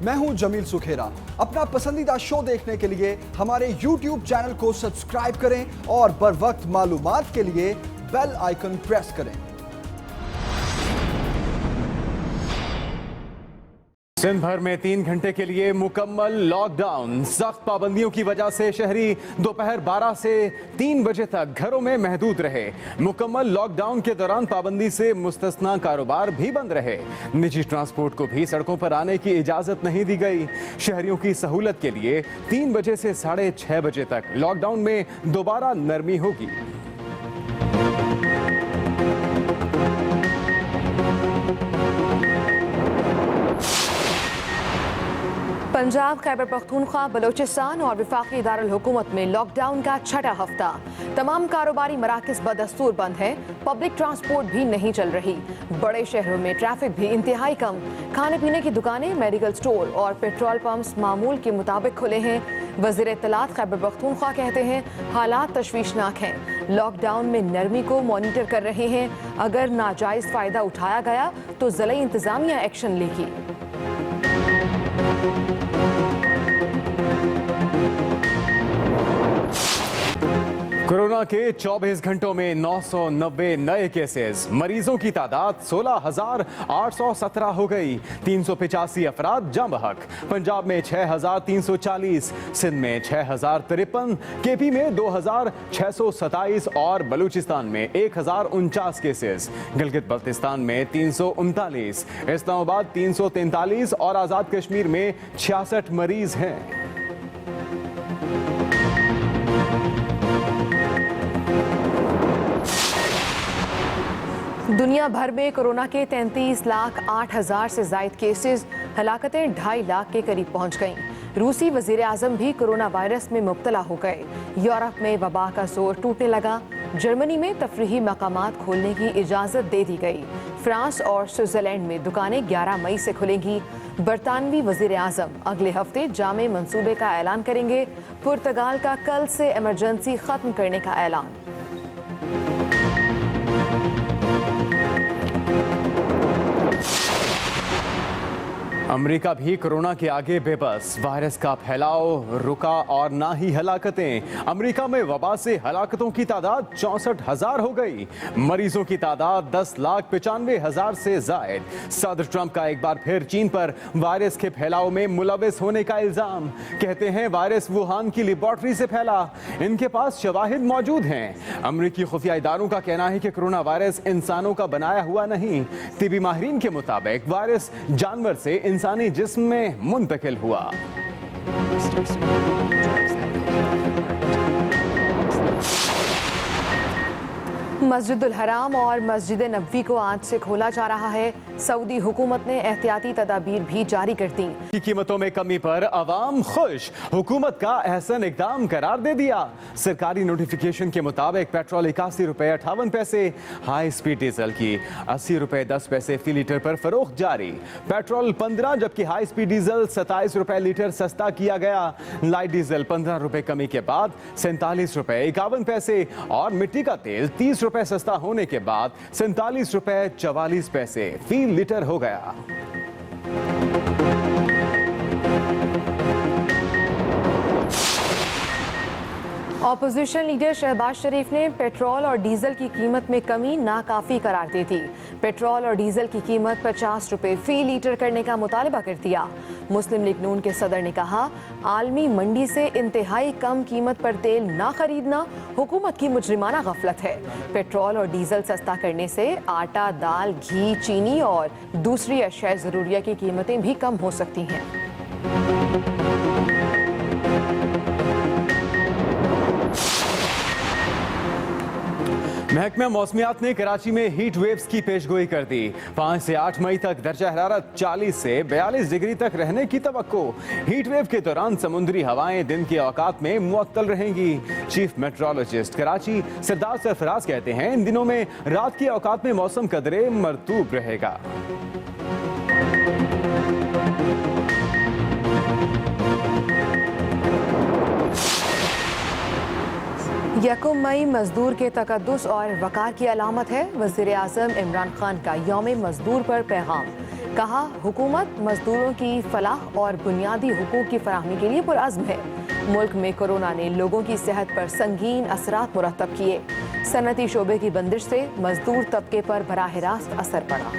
मैं हूं जमील सुखेरा। अपना पसंदीदा शो देखने के लिए हमारे YouTube चैनल को सब्सक्राइब करें और बर वक्त मालूमात के लिए बेल आइकन प्रेस करें। सिंध भर में 3 घंटे के लिए मुकम्मल लॉकडाउन। सख्त पाबंदियों की वजह से शहरी दोपहर 12 से 3 बजे तक घरों में महदूद रहे। मुकम्मल लॉकडाउन के दौरान पाबंदी से मुस्तस्ना कारोबार भी बंद रहे। निजी ट्रांसपोर्ट को भी सड़कों पर आने की इजाजत नहीं दी गई। शहरियों की सहूलत के लिए 3 बजे से 6:30 बजे तक लॉकडाउन में दोबारा नरमी होगी। पंजाब, खैबर पख्तूनख्वा, बलोचिस्तान और वफाकी दारुल हुकूमत में लॉकडाउन का छठा हफ्ता। तमाम कारोबारी मराकज़ बदस्तूर बंद हैं। पब्लिक ट्रांसपोर्ट भी नहीं चल रही। बड़े शहरों में ट्रैफिक भी इंतहाई कम। खाने पीने की दुकानें, मेडिकल स्टोर और पेट्रोल पंप्स मामूल के मुताबिक खुले हैं। वज़ीर इत्तलात खैबर पख्तूनख्वा कहते हैं हालात तशवीशनाक हैं। लॉकडाउन में नरमी को मॉनिटर कर रहे हैं। अगर नाजायज़ फ़ायदा उठाया गया तो ज़िला इंतज़ामिया एक्शन लेगी। कोरोना के 24 घंटों में 990 नए केसेस। मरीजों की तादाद 16,817 हो गई। 385 अफराद जाँ बहक। पंजाब में 6,340, सिंध में 6,053, केपी में 2,627 और बलूचिस्तान में 1,049 केसेस। गिलगित बल्तिस्तान में 339, इस्लामाबाद 343 और आज़ाद कश्मीर में 66 मरीज हैं। दुनिया भर में कोरोना के 33,08,000 से ज़ायद केसेस, हलाकतें 2.5 लाख के करीब पहुंच गईं। रूसी वज़ीर आज़म भी कोरोना वायरस में मुब्तला हो गए। यूरोप में वबा का जोर टूटने लगा। जर्मनी में तफरीही मकामात खोलने की इजाज़त दे दी गई। फ्रांस और स्विट्ज़रलैंड में दुकानें 11 मई से खुलेंगी। बरतानवी वज़ीर आज़म अगले हफ्ते जामे मंसूबे का ऐलान करेंगे। पुर्तगाल का कल से इमरजेंसी ख़त्म करने का ऐलान। अमेरिका भी कोरोना के आगे बेबस। वायरस का फैलाव रुका और ना ही हलाकतें। अमेरिका में वबा से हलाकतों की तादाद 64,000 हो गई। मरीजों की तादाद 10,95,000 से जायद। सदर ट्रंप का एक बार फिर चीन पर वायरस के फैलाव में मुलविस होने का इल्जाम। कहते हैं वायरस वुहान की लेबॉर्ट्री से फैला। इनके पास शवाहिद मौजूद हैं। अमेरिकी खुफिया इदारों का कहना है कि कोरोना वायरस इंसानों का बनाया हुआ नहीं। तिबी माहिरीन के मुताबिक वायरस जानवर से इंसानी जिस्म में मुंतकिल हुआ। मस्जिदुल हराम और मस्जिद नबवी को आज से खोला जा रहा है। सऊदी हुकूमत ने एहतियाती तदाबीर भी जारी कर दी। कीमतों में कमी पर अवाम खुश। हुकूमत का अहसन इकदाम करार दे दिया। सरकारी नोटिफिकेशन के मुताबिक पेट्रोल 81 रुपए 58 पैसे, हाई स्पीड डीजल की 80 रुपए 10 पैसे फी लीटर पर फरोख्त जारी। पेट्रोल 15 जबकि हाई स्पीड डीजल 27 रुपए लीटर सस्ता किया गया। लाइट डीजल 15 रुपए कमी के बाद 47 रुपए 51 पैसे और मिट्टी का तेल 30 रुपए सस्ता होने के बाद 47 रुपए 44 पैसे फी लीटर हो गया। ऑपोजिशन लीडर शहबाज शरीफ ने पेट्रोल और डीजल की कीमत में कमी नाकाफी करार दी थी। पेट्रोल और डीजल की कीमत 50 रुपए फी लीटर करने का मुतालबा कर दिया। मुस्लिम लीग नून के सदर ने कहा आलमी मंडी से इंतहाई कम कीमत पर तेल ना खरीदना हुकूमत की मुजरिमाना गफलत है। पेट्रोल और डीजल सस्ता करने से आटा, दाल, घी, चीनी और दूसरी अशिया ज़रूरिया की कीमतें भी कम हो सकती हैं। महकमा मौसमियात ने कराची में हीट वेव्स की पेशगोई कर दी। 5 से 8 मई तक दर्जा हरारत 40 से 42 डिग्री तक रहने की तवक्को। हीट वेव के दौरान समुद्री हवाएं दिन के औकात में मुअत्तल रहेंगी। चीफ मेट्रोलॉजिस्ट कराची सरदार सरफराज कहते हैं इन दिनों में रात के औकात में मौसम कदरे मरतूब रहेगा। 1 मई मजदूर के तकद्दुस और वकार की अलामत है। वज़ीर आज़म इमरान खान का यौम मजदूर पर पैगाम। कहा, हुकूमत मजदूरों की फलाह और बुनियादी हुकूक की फराहमी के लिए पुरअज़्म है। मुल्क में कोरोना ने लोगों की सेहत पर संगीन असरात मुरतब किए। सनती शोबे की बंदिश से मजदूर तबके पर बराह रास्त असर पड़ा।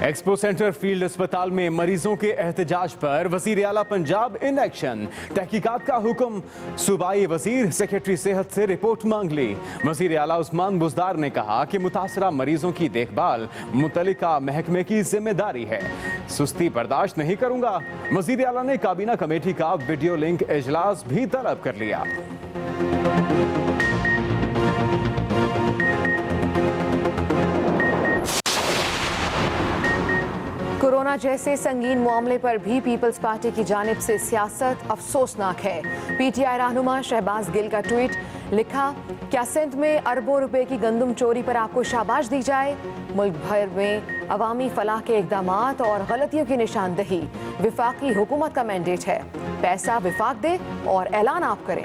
एक्सपो सेंटर फील्ड अस्पताल में मरीजों के एहतजाज पर वजीर आला पंजाब इन एक्शन। तहकीकात का हुक्म, सूबाई वजीर सेक्रेटरी सेहत से रिपोर्ट मांग ली। वजीर आला उस्मान बुज़दार ने कहा कि मुतासरा मरीजों की देखभाल मुतल्लिका महकमे की जिम्मेदारी है, सुस्ती बर्दाश्त नहीं करूंगा। वजीर आला ने काबीना कमेटी का वीडियो लिंक इजलास भी तलब कर लिया। कोरोना जैसे संगीन मामले पर भी पीपल्स पार्टी की जानिब से सियासत अफसोसनाक है। पीटीआई रहनुमा शहबाज गिल का ट्वीट, लिखा, क्या सिंध में अरबों रुपए की गंदम चोरी पर आपको शाबाश दी जाए? मुल्क भर में अवामी फलाह के इकदामात और गलतियों की निशानदही विफाकी हुकूमत का मैंडेट है। पैसा विफाक दे और ऐलान आप करें।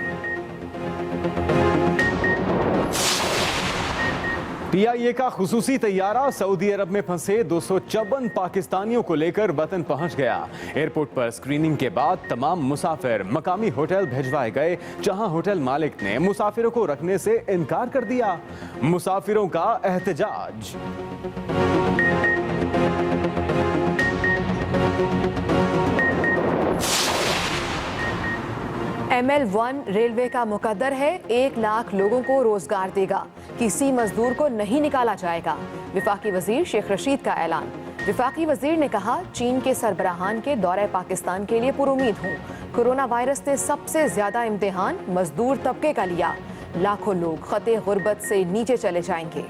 पीआईए का खुसूसी तैयारा सऊदी अरब में फंसे 254 पाकिस्तानियों को लेकर वतन पहुंच गया। एयरपोर्ट पर स्क्रीनिंग के बाद तमाम मुसाफिर मकामी होटल भिजवाए गए, जहां होटल मालिक ने मुसाफिरों को रखने से इनकार कर दिया। मुसाफिरों का एहतजाज। ML1 रेलवे का मुकद्दर है, 1 लाख लोगों को रोजगार देगा, किसी मजदूर को नहीं निकाला जाएगा। विफाकी वजीर शेख रशीद का ऐलान। विफाकी वजीर ने कहा, चीन के सरबराहान के दौरे पाकिस्तान के लिए पुरुमीद हूँ। कोरोना वायरस ने सबसे ज्यादा इम्तिहान मजदूर तबके का लिया। लाखों लोग खते गुर्बत से नीचे चले जाएंगे।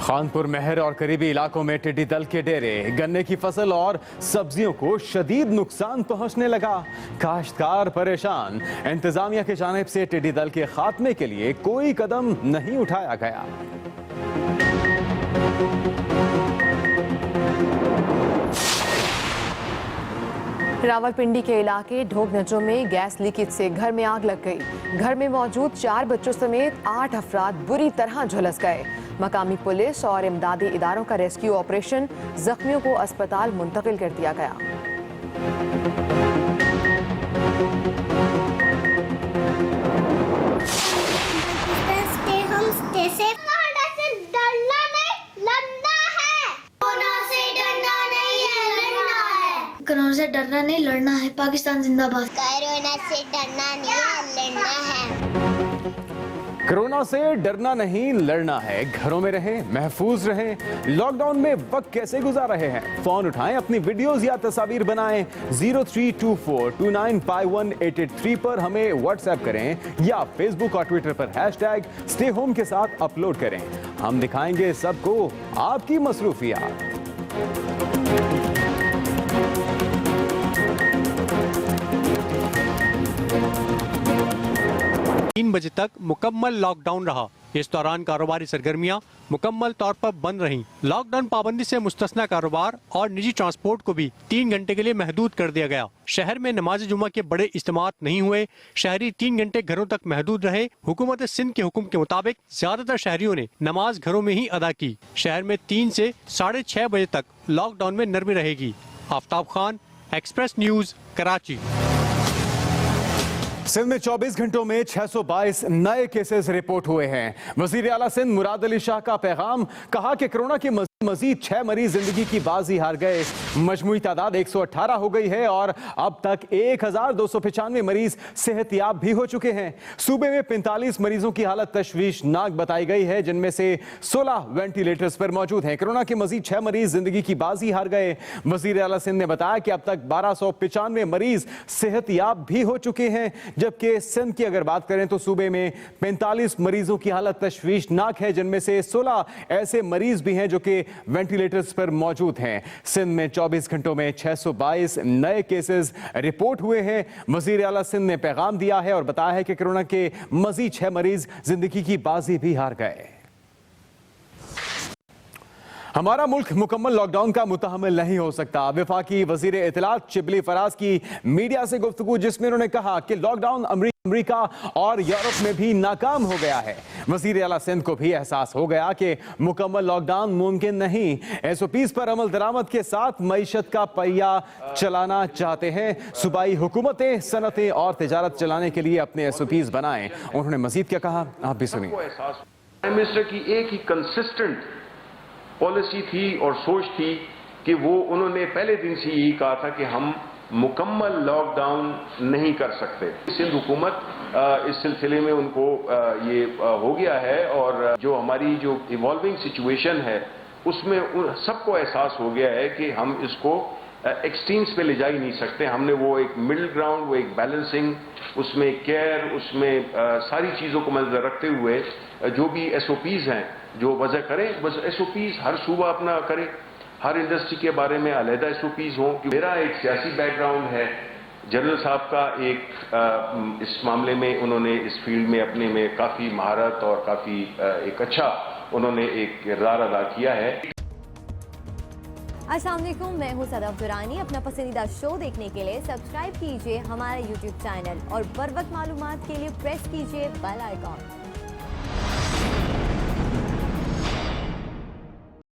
खानपुर महर और करीबी इलाकों में टिड्डी दल के डेरे, गन्ने की फसल और सब्जियों को शदीद नुकसान पहुंचने लगा। काश्तकार परेशान। इंतजामिया की जानिब से टिड्डी दल के खात्मे के लिए कोई कदम नहीं उठाया गया। रावलपिंडी के इलाके ढोकनचों में गैस लीकेज से घर में आग लग गई। घर में मौजूद 4 बच्चों समेत 8 अफराद बुरी तरह झुलस गए। मकामी पुलिस और इमदादी इदारों का रेस्क्यू ऑपरेशन, जख्मियों को अस्पताल मुंतकिल कर दिया गया। कोरोना से डरना नहीं, लड़ना है। पाकिस्तान जिंदाबाद। कोरोना से डरना नहीं है, लड़ना है। कोरोना से डरना नहीं, लड़ना है। घरों में रहें, महफूज रहें। लॉकडाउन में वक्त कैसे गुजार रहे हैं? फोन उठाएं, अपनी वीडियोस या तस्वीर बनाएं। 0324295183 पर हमें व्हाट्सएप करें या फेसबुक और ट्विटर पर #StayHome के साथ अपलोड करें। हम दिखाएंगे सबको आपकी मसरूफियात। 3 बजे तक मुकम्मल लॉकडाउन रहा। इस दौरान कारोबारी सरगर्मियां मुकम्मल तौर पर बंद रहीं। लॉकडाउन पाबंदी से मुस्तस्ना कारोबार और निजी ट्रांसपोर्ट को भी 3 घंटे के लिए महदूद कर दिया गया। शहर में नमाज जुमा के बड़े इज्तिमात नहीं हुए। शहरी 3 घंटे घरों तक महदूद रहे। हुकूमत सिंध के हुक्म के मुताबिक ज्यादातर शहरियों ने नमाज घरों में ही अदा की। शहर में 3 से 6:30 बजे तक लॉकडाउन में नरमी रहेगी। Aftab Khan, Express News, Karachi. सिंध में 24 घंटों में 622 नए केसेस रिपोर्ट हुए हैं। वजीर आला सिंध मुराद अली शाह का पैगाम, कहा कि कोरोना के मजीद 6 मरीज जिंदगी की बाजी हार गए। मजमूई तादाद 118 हो गई है और अब तक 1295 मरीज सेहतयाब भी हो चुके हैं। सूबे में 45 मरीजों की हालत तशवीशनाक बताई गई है, जिनमें से 16 वेंटिलेटर्स पर मौजूद हैं। कोरोना के मजीद 6 मरीज जिंदगी की बाजी हार गए। वजीर आला सिंध ने बताया कि अब तक 1295 मरीज सेहतयाब भी हो चुके हैं, जबकि सिंध की अगर बात करें तो सूबे में 45 मरीजों की हालत तशवीशनाक है, जिनमें से 16 ऐसे मरीज भी हैं जो कि वेंटिलेटर्स पर मौजूद हैं। सिंध में 24 घंटों में 622 नए केसेस रिपोर्ट हुए हैं। वजीर आला सिंध ने पैगाम दिया है और बताया है कि कोरोना के मजीद 6 मरीज जिंदगी की बाजी भी हार गए। हमारा मुल्क मुकम्मल लॉकडाउन का मुतहम्मिल नहीं हो सकता। वफाकी वजीर इत्तलात शिबली फराज की मीडिया से गुफ्तगू, जिसमें उन्होंने कहा कि लॉकडाउन अमरीका और यूरोप में भी नाकाम हो गया है। वजीर आला सिंध को भी एहसास हो गया कि मुकम्मल लॉकडाउन मुमकिन नहीं। SOPs पर अमल दरामद के साथ मईशत का पहिया चलाना चाहते हैं। सूबाई हुकूमतें सनतें और तिजारत चलाने के लिए अपने SOPs बनाएं। उन्होंने मजीद क्या कहा, आप भी सुनिए। प्राइम मिनिस्टर की एक ही कंसिस्टेंट पॉलिसी थी और सोच थी कि वो उन्होंने पहले दिन से यही कहा था कि हम मुकम्मल लॉकडाउन नहीं कर सकते। सिंध हुकूमत इस सिलसिले में उनको ये हो गया है और जो हमारी जो इवॉल्विंग सिचुएशन है उसमें सबको एहसास हो गया है कि हम इसको एक्सट्रीम्स पे ले जा ही नहीं सकते। हमने वो एक मिडिल ग्राउंड, वो एक बैलेंसिंग, उसमें केयर, उसमें सारी चीज़ों को मद्देनजर रखते हुए जो भी SOPs हैं जो वजह करें, बस SOPs हर सूबा अपना करे, हर इंडस्ट्री के बारे में अलहदा SOPs हों। मेरा एक सियासी बैकग्राउंड है, जनरल साहब का एक इस मामले में उन्होंने इस फील्ड में अपने में काफ़ी महारत और काफ़ी एक अच्छा उन्होंने एक किरदार अदा किया है। अस्सलाम वालेकुम, मैं हूं सदफ दुरानी। अपना पसंदीदा शो देखने के लिए सब्सक्राइब कीजिए हमारा YouTube चैनल और बर वक्त मालूमात के लिए प्रेस कीजिए बेल आइकॉन।